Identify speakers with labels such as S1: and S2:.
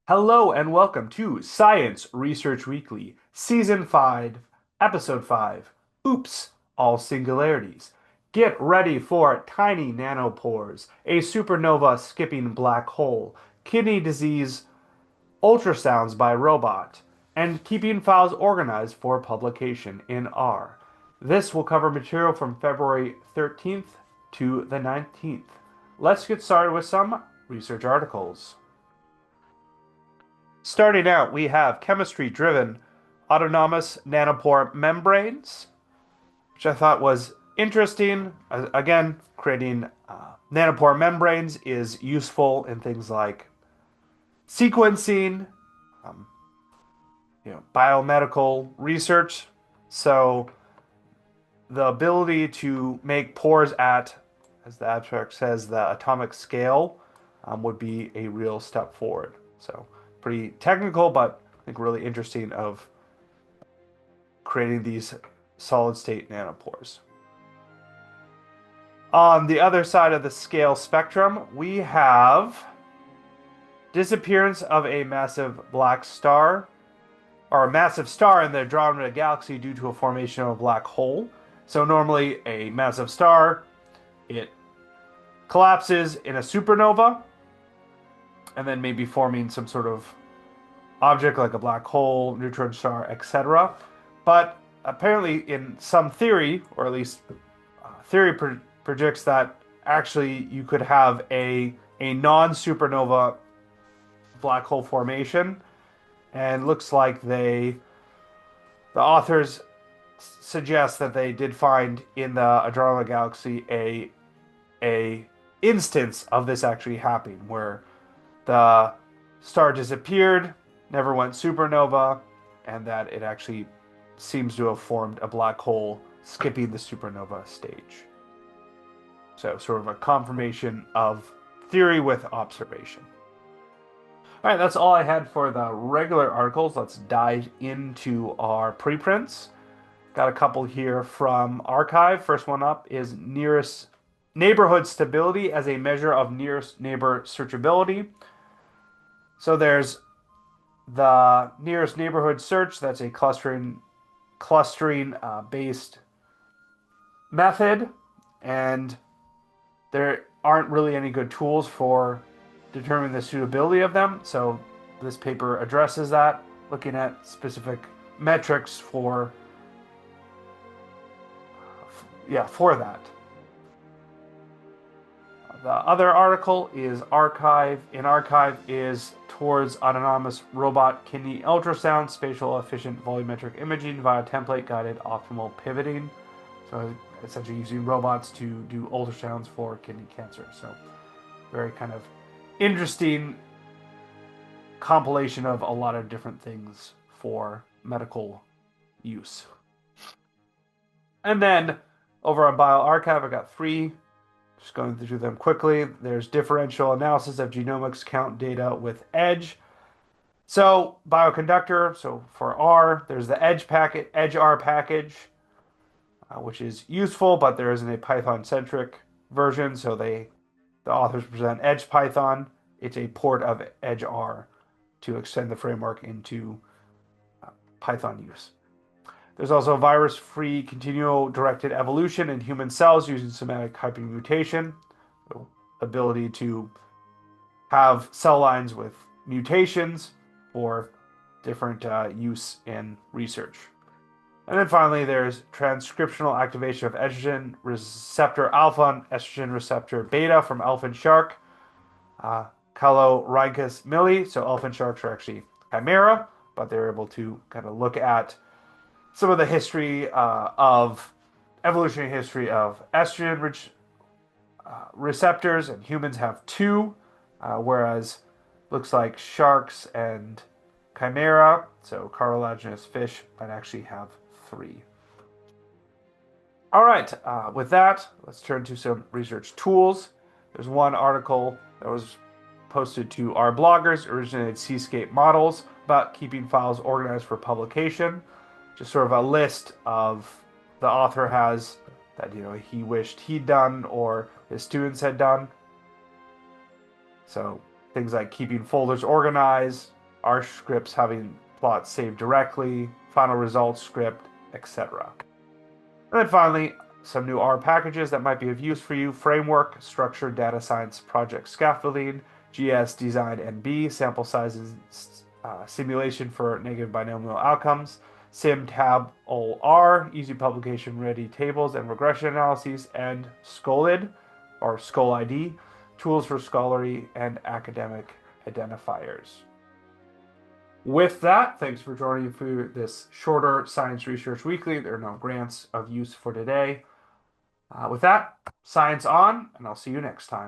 S1: Hello and welcome to Science Research Weekly, Season 5, Episode 5. Oops, all singularities. Get ready for tiny nanopores, a supernova-skipping black hole, kidney disease, ultrasounds by robot, and keeping files organized for publication in R. This will cover material from February 13th to the 19th. Let's get started with some research articles. Starting out, we have chemistry-driven autonomous nanopore membranes, which I thought was interesting. Again, creating nanopore membranes is useful in things like sequencing, um, biomedical research. So the ability to make pores at, as the abstract says, the atomic scale would be a real step forward. So pretty technical, but I think really interesting of creating these solid state nanopores. On the other side of the scale spectrum, we have disappearance of a massive black star, or a massive star in the Andromeda Galaxy due to a formation of a black hole. So normally a massive star, it collapses in a supernova, and then maybe forming some sort of object like a black hole, neutron star, etc. But apparently, in some theory, or at least theory projects that actually you could have a non-supernova black hole formation, and looks like the authors suggest that they did find in the Andromeda Galaxy a instance of this actually happening, where the star disappeared, never went supernova, and that it actually seems to have formed a black hole skipping the supernova stage. So, sort of a confirmation of theory with observation. All right, that's all I had for the regular articles. Let's dive into our preprints. Got a couple here from Archive. First one up is nearest neighborhood stability as a measure of nearest neighbor searchability. So there's the nearest neighborhood search. That's a clustering based method, and there aren't really any good tools for determining the suitability of them. So this paper addresses that, looking at specific metrics for that. The other article is Archive. In Archive is towards autonomous robot kidney ultrasound, spatial-efficient volumetric imaging via template-guided optimal pivoting. So essentially using robots to do ultrasounds for kidney cancer. So very kind of interesting compilation of a lot of different things for medical use. And then over on bioRxiv, I got three. Just going through them quickly. There's differential analysis of genomics count data with Edge. So bioconductor. So for R, there's the Edge packet, EdgeR package, which is useful, but there isn't a Python-centric version. So the authors present Edge Python. It's a port of EdgeR to extend the framework into Python use. There's also virus-free continual directed evolution in human cells using somatic hypermutation, so ability to have cell lines with mutations for different use in research. And then finally, there's transcriptional activation of estrogen receptor-alpha and estrogen receptor-beta from elephant shark, Callorhynchus milii. So elephant sharks are actually chimera, but they're able to kind of look at some of the history of evolutionary history of estrogen receptors, and humans have two, whereas looks like sharks and chimera, so cartilaginous fish, might actually have three. All right, with that, let's turn to some research tools. There's one article that was posted to our bloggers, originated Seascape models, about keeping files organized for publication. Just sort of a list of the author has that he wished he'd done or his students had done. So things like keeping folders organized, R scripts having plots saved directly, final results script, etc. And then finally, some new R packages that might be of use for you: framework, structured data science project scaffolding, GS design NB, sample sizes simulation for negative binomial outcomes, sim tab R, easy publication ready tables and regression analyses, and SCOLID or SCOLID, tools for scholarly and academic identifiers. With that, thanks for joining for this shorter Science Research Weekly. There are no grants of use for today. With that, science on, and I'll see you next time.